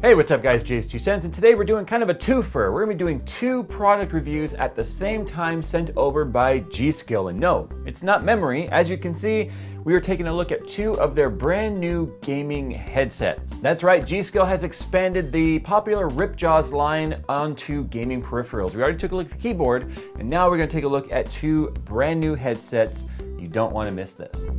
Hey, what's up guys, JayzTwoCents, and today we're doing kind of a twofer. We're gonna be doing two product reviews at the same time sent over by G.Skill. And no, it's not memory. As you can see, we are taking a look at two of their brand new gaming headsets. That's right, G.Skill has expanded the popular Ripjaws line onto gaming peripherals. We already took a look at the keyboard, and now we're gonna take a look at two brand new headsets. You don't wanna miss this.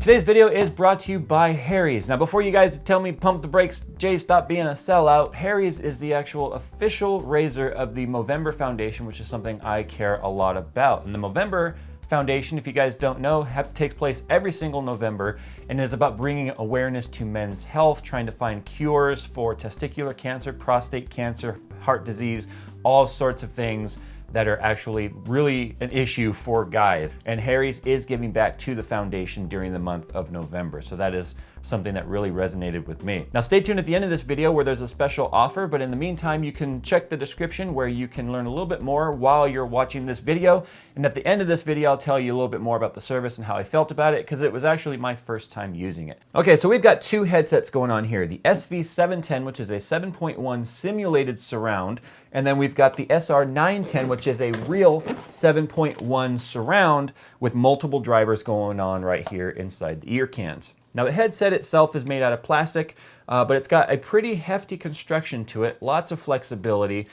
Today's video is brought to you by Harry's. Now, before you guys tell me pump the brakes, Jay, stop being a sellout, Harry's is the actual official razor of the Movember Foundation, which is something I care a lot about. And the Movember Foundation, if you guys don't know, takes place every single November and is about bringing awareness to men's health, trying to find cures for testicular cancer, prostate cancer, heart disease, all sorts of things that are actually really an issue for guys. And Harry's is giving back to the foundation during the month of November. So that is something that really resonated with me. Now stay tuned at the end of this video where there's a special offer, but in the meantime, you can check the description where you can learn a little bit more while you're watching this video. And at the end of this video, I'll tell you a little bit more about the service and how I felt about it, because it was actually my first time using it. Okay, so we've got two headsets going on here. The SV710, which is a 7.1 simulated surround, and then we've got the SR910, which is a real 7.1 surround with multiple drivers going on right here inside the ear cans. Now the headset itself is made out of plastic, but it's got a pretty hefty construction to it, lots of flexibility,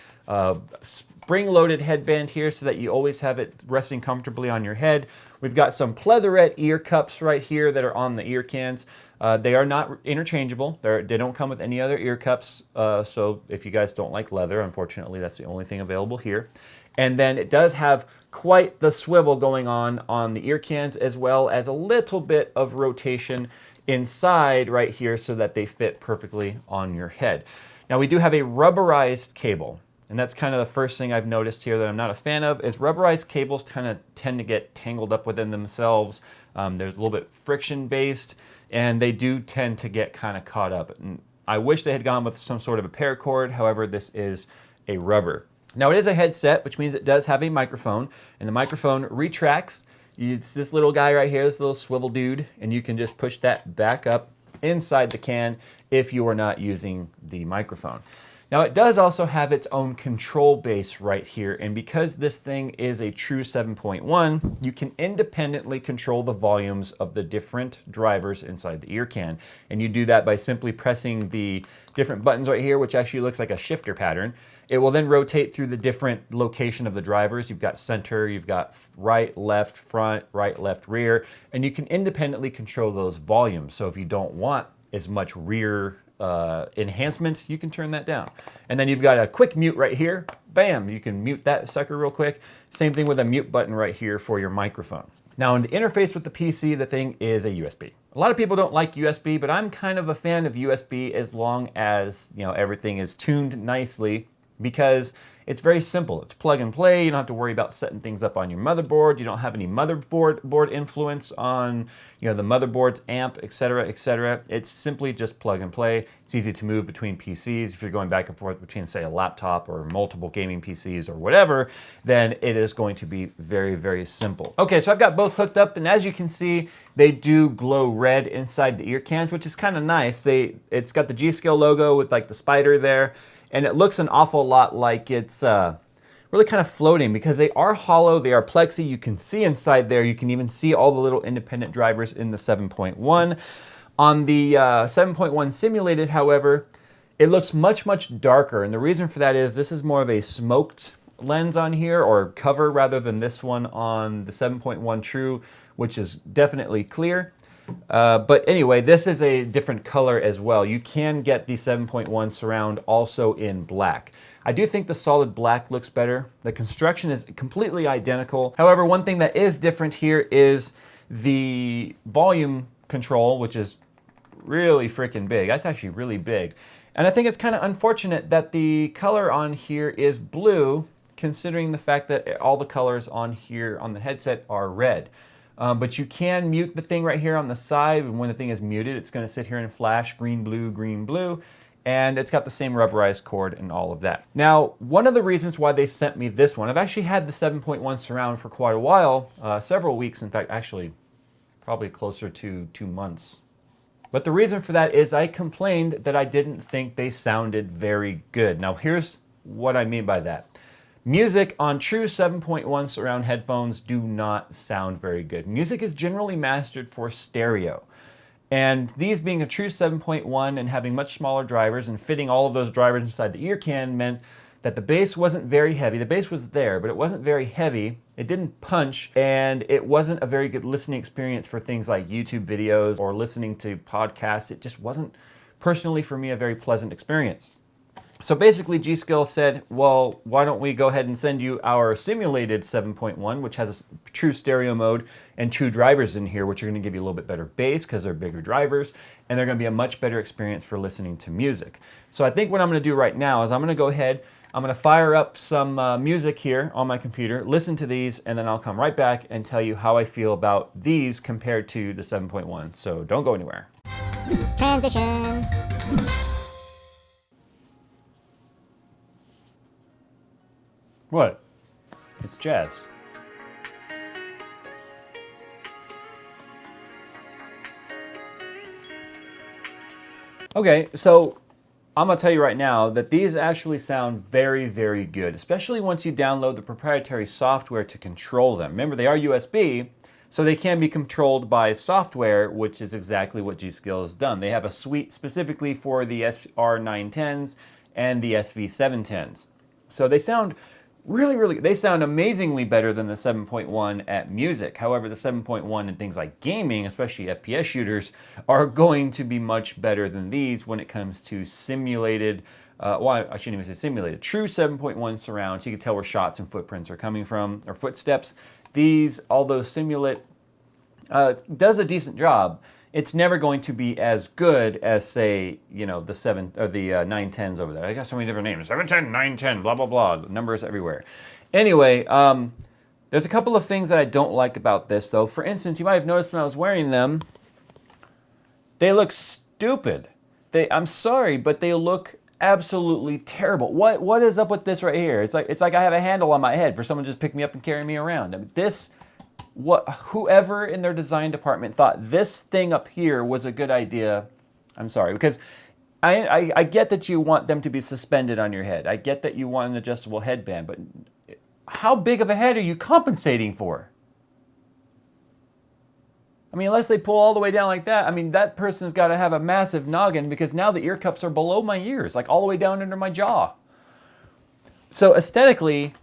spring-loaded headband here so that you always have it resting comfortably on your head. We've got some pleatherette ear cups right here that are on the ear cans. They are not interchangeable. They don't come with any other ear cups, so if you guys don't like leather, unfortunately that's the only thing available here. And then it does have quite the swivel going on the ear cans, as well as a little bit of rotation inside right here so that they fit perfectly on your head. Now we do have a rubberized cable, and that's kind of the first thing I've noticed here that I'm not a fan of, is rubberized cables kind of tend to get tangled up within themselves. There's a little bit friction based, and they do tend to get kind of caught up. And I wish they had gone with some sort of a paracord. However, this is a rubber. Now it is a headset, which means it does have a microphone, and the microphone retracts. It's this little guy right here, this little swivel dude, and you can just push that back up inside the can if you are not using the microphone. Now it does also have its own control base right here, and because this thing is a true 7.1, you can independently control the volumes of the different drivers inside the ear can. And you do that by simply pressing the different buttons right here, which actually looks like a shifter pattern. It will then rotate through the different location of the drivers. You've got center, you've got right, left, front, right, left, rear, and you can independently control those volumes. So if you don't want as much rear enhancement, you can turn that down. And then you've got a quick mute right here. Bam, you can mute that sucker real quick. Same thing with a mute button right here for your microphone. Now in the interface with the PC, the thing is a USB. A lot of people don't like USB, but I'm kind of a fan of USB as long as, you know, everything is tuned nicely, because it's very simple. It's plug and play. You don't have to worry about setting things up on your motherboard. You don't have any motherboard influence on, you know, the motherboard's amp, etc., etc. It's simply just plug and play. It's easy to move between PCs. If you're going back and forth between, say, a laptop or multiple gaming PCs or whatever, then it is going to be very, very simple. Okay, so I've got both hooked up, and as you can see, they do glow red inside the ear cans, which is kind of nice. It's got the G.Skill logo with like the spider there. And it looks an awful lot like it's really kind of floating, because they are hollow, they are plexi. You can see inside there. You can even see all the little independent drivers in the 7.1. On the 7.1 simulated, however, it looks much, much darker. And the reason for that is this is more of a smoked lens on here, or cover, rather than this one on the 7.1 True, which is definitely clear. But anyway, this is a different color as well. You can get the 7.1 surround also in black. I do think the solid black looks better. The construction is completely identical. However, one thing that is different here is the volume control, which is really freaking big. That's actually really big. And I think it's kind of unfortunate that the color on here is blue, considering the fact that all the colors on here on the headset are red. But you can mute the thing right here on the side, and when the thing is muted, it's going to sit here and flash green, blue, and it's got the same rubberized cord and all of that. Now, one of the reasons why they sent me this one, I've actually had the 7.1 surround for quite a while, several weeks, in fact, actually, probably closer to 2 months. But the reason for that is I complained that I didn't think they sounded very good. Now here's what I mean by that. Music on true 7.1 surround headphones do not sound very good. Music is generally mastered for stereo. And these being a true 7.1 and having much smaller drivers and fitting all of those drivers inside the ear can meant that the bass wasn't very heavy. The bass was there, but it wasn't very heavy. It didn't punch, and it wasn't a very good listening experience for things like YouTube videos or listening to podcasts. It just wasn't, personally for me, a very pleasant experience. So basically G.Skill said, well, why don't we go ahead and send you our simulated 7.1, which has a true stereo mode and two drivers in here, which are going to give you a little bit better bass because they're bigger drivers, and they're going to be a much better experience for listening to music. So I think what I'm going to do right now is I'm going to go ahead, I'm going to fire up some music here on my computer, listen to these, and then I'll come right back and tell you how I feel about these compared to the 7.1. So don't go anywhere. Transition. What? It's jazz. Okay, so I'm gonna tell you right now that these actually sound very, very good, especially once you download the proprietary software to control them. Remember, they are USB, so they can be controlled by software, which is exactly what G.Skill has done. They have a suite specifically for the SR910s and the SV710s. So they sound they sound amazingly better than the 7.1 at music. However, the 7.1 in things like gaming, especially FPS shooters, are going to be much better than these when it comes to simulated, well, I shouldn't even say simulated, true 7.1 surround, so you can tell where shots and footprints are coming from, or footsteps. These, although Simulate does a decent job, it's never going to be as good as, say, you know, the 910s over there. I got so many different names. 710, 910, blah, blah, blah. Numbers everywhere. Anyway, there's a couple of things that I don't like about this, though. For instance, you might have noticed when I was wearing them, they look stupid. I'm sorry, but they look absolutely terrible. What is up with this right here? It's like I have a handle on my head for someone to just pick me up and carry me around. I mean, whoever in their design department thought this thing up here was a good idea, I'm sorry, because I get that you want them to be suspended on your head. I get that you want an adjustable headband, but how big of a head are you compensating for? I mean, unless they pull all the way down like that, I mean, that person's got to have a massive noggin, because now the ear cups are below my ears, like all the way down under my jaw. So aesthetically,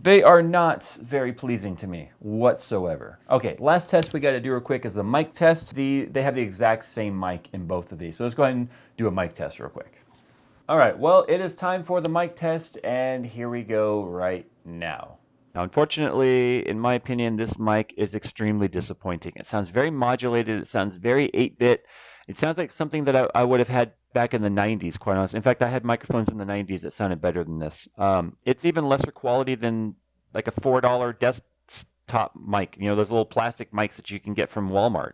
they are not very pleasing to me whatsoever. Okay, last test we got to do real quick is the mic test. They have the exact same mic in both of these. So let's go ahead and do a mic test real quick. All right, well, it is time for the mic test, and here we go right now. Now, unfortunately, in my opinion, this mic is extremely disappointing. It sounds very modulated. It sounds very 8-bit. It sounds like something that I would have had back in the 90s, quite honestly. In fact, I had microphones in the 90s that sounded better than this. It's even lesser quality than like a $4 desktop mic. You know, those little plastic mics that you can get from Walmart.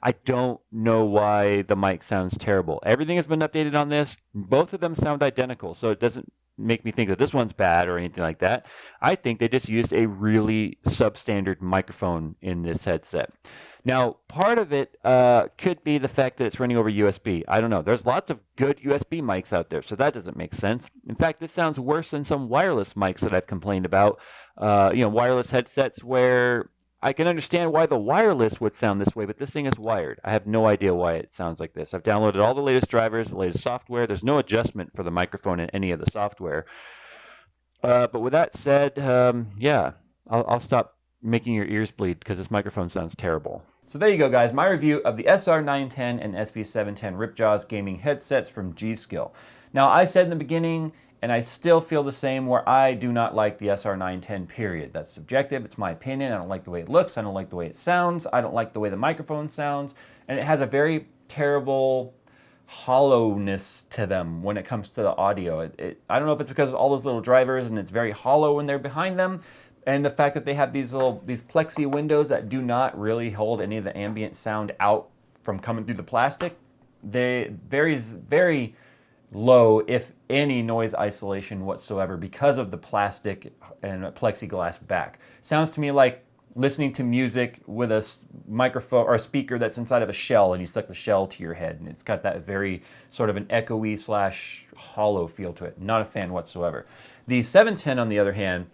I don't know why the mic sounds terrible. Everything has been updated on this. Both of them sound identical, so it doesn't make me think that this one's bad or anything like that. I think they just used a really substandard microphone in this headset. Now, part of it could be the fact that it's running over USB. I don't know. There's lots of good USB mics out there, so that doesn't make sense. In fact, this sounds worse than some wireless mics that I've complained about. You know, wireless headsets where I can understand why the wireless would sound this way, but this thing is wired. I have no idea why it sounds like this. I've downloaded all the latest drivers, the latest software. There's no adjustment for the microphone in any of the software. But with that said, yeah, I'll stop making your ears bleed because this microphone sounds terrible. So there you go, guys. My review of the SR910 and SV710 Ripjaws gaming headsets from G.Skill. Now, I said in the beginning, and I still feel the same, where I do not like the SR910, period. That's subjective. It's my opinion. I don't like the way it looks. I don't like the way it sounds. I don't like the way the microphone sounds. And it has a very terrible hollowness to them when it comes to the audio. I don't know if it's because of all those little drivers and it's very hollow when they're behind them, and the fact that they have these plexi windows that do not really hold any of the ambient sound out from coming through the plastic. They very low, if any, noise isolation whatsoever because of the plastic and plexiglass back. Sounds to me like listening to music with a microphone or a speaker that's inside of a shell, and you stuck the shell to your head, and it's got that very sort of an echoey / hollow feel to it. Not a fan whatsoever. The 710, on the other hand,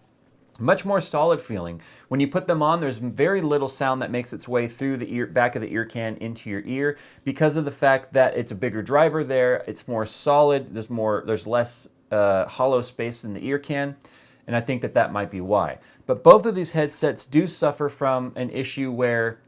much more solid feeling. When you put them on, there's very little sound that makes its way through the back of the ear can into your ear because of the fact that it's a bigger driver there. It's more solid. There's less hollow space in the ear can, and I think that might be why. But both of these headsets do suffer from an issue where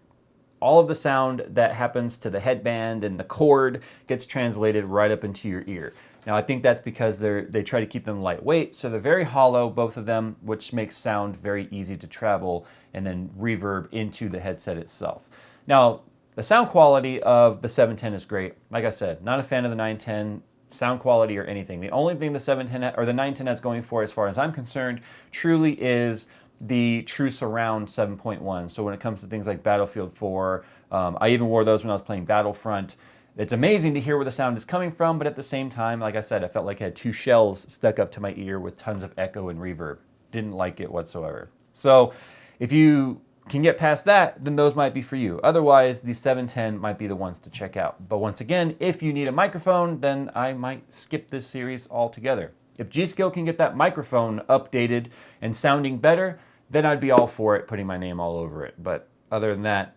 all of the sound that happens to the headband and the cord gets translated right up into your ear. Now, I think that's because they try to keep them lightweight, so they're very hollow, both of them, which makes sound very easy to travel and then reverb into the headset itself. Now, the sound quality of the 710 is great. Like I said, not a fan of the 910 sound quality or anything. The only thing the 710 or the 910 has going for it, as far as I'm concerned, truly is the true surround 7.1. So when it comes to things like Battlefield 4, I even wore those when I was playing Battlefront. It's amazing to hear where the sound is coming from, but at the same time, like I said, I felt like I had two shells stuck up to my ear with tons of echo and reverb. Didn't like it whatsoever. So if you can get past that, then those might be for you. Otherwise, the 710 might be the ones to check out. But once again, if you need a microphone, then I might skip this series altogether. If G.Skill can get that microphone updated and sounding better, then I'd be all for it, putting my name all over it. But other than that,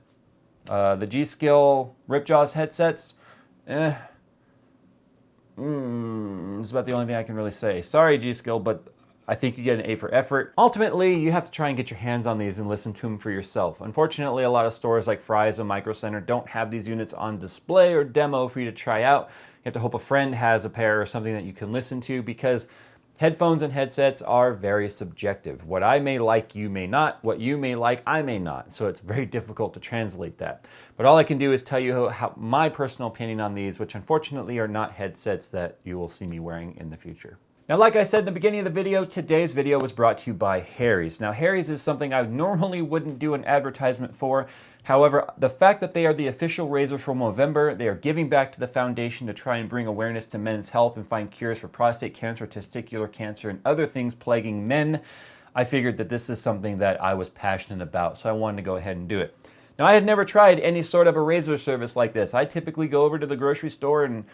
the G.Skill Ripjaws headsets, it's about the only thing I can really say. Sorry, G.Skill, but I think you get an A for effort. Ultimately, you have to try and get your hands on these and listen to them for yourself. Unfortunately, a lot of stores like Fry's and Micro Center don't have these units on display or demo for you to try out. You have to hope a friend has a pair or something that you can listen to, because headphones and headsets are very subjective. What I may like, you may not. What you may like, I may not. So it's very difficult to translate that. But all I can do is tell you how my personal opinion on these, which unfortunately are not headsets that you will see me wearing in the future. Now, like I said in the beginning of the video, today's video was brought to you by Harry's. Now, Harry's is something I normally wouldn't do an advertisement for. However, the fact that they are the official razor for Movember, they are giving back to the foundation to try and bring awareness to men's health and find cures for prostate cancer, testicular cancer, and other things plaguing men, I figured that this is something that I was passionate about, so I wanted to go ahead and do it. Now, I had never tried any sort of a razor service like this. I typically go over to the grocery store and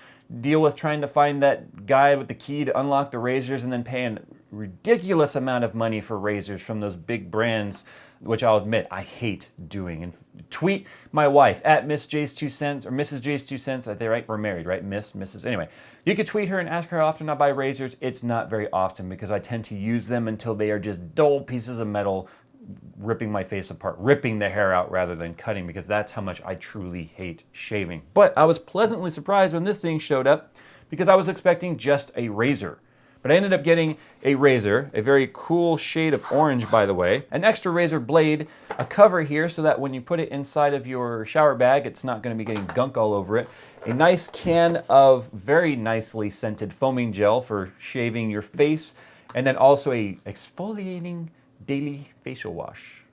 deal with trying to find that guy with the key to unlock the razors and then paying a ridiculous amount of money for razors from those big brands, which I'll admit I hate doing. And tweet my wife at Miss JayzTwoCents or Mrs. JayzTwoCents. Are they right? We're married, right? Miss, Mrs. Anyway, you could tweet her and ask her how often I buy razors. It's not very often because I tend to use them until they are just dull pieces of metal ripping my face apart, ripping the hair out rather than cutting, because that's how much I truly hate shaving. But I was pleasantly surprised when this thing showed up because I was expecting just a razor. But I ended up getting a razor, a very cool shade of orange, by the way, an extra razor blade, a cover here so that when you put it inside of your shower bag, it's not going to be getting gunk all over it, a nice can of very nicely scented foaming gel for shaving your face, and then also a exfoliating daily facial wash.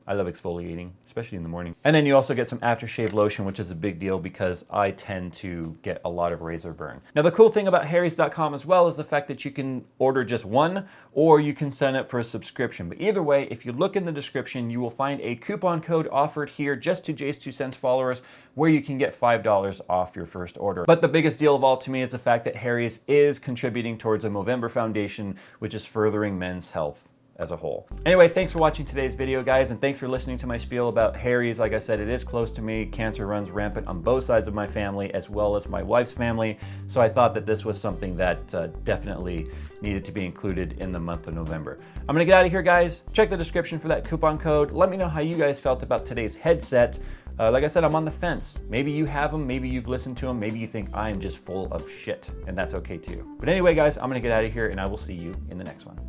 I love exfoliating, especially in the morning. And then you also get some aftershave lotion, which is a big deal because I tend to get a lot of razor burn. Now, the cool thing about Harrys.com as well is the fact that you can order just one, or you can sign up for a subscription. But either way, if you look in the description, you will find a coupon code offered here just to JayzTwoCents followers where you can get $5 off your first order. But the biggest deal of all to me is the fact that Harry's is contributing towards a Movember Foundation, which is furthering men's health as a whole. Anyway, thanks for watching today's video, guys, and thanks for listening to my spiel about Harry's. Like I said, it is close to me. Cancer runs rampant on both sides of my family, as well as my wife's family, so I thought that this was something that definitely needed to be included in the month of November. I'm gonna get out of here, guys. Check the description for that coupon code. Let me know how you guys felt about today's headset. Like I said, I'm on the fence. Maybe you have them, maybe you've listened to them, maybe you think I'm just full of shit, and that's okay too. But anyway, guys, I'm gonna get out of here, and I will see you in the next one.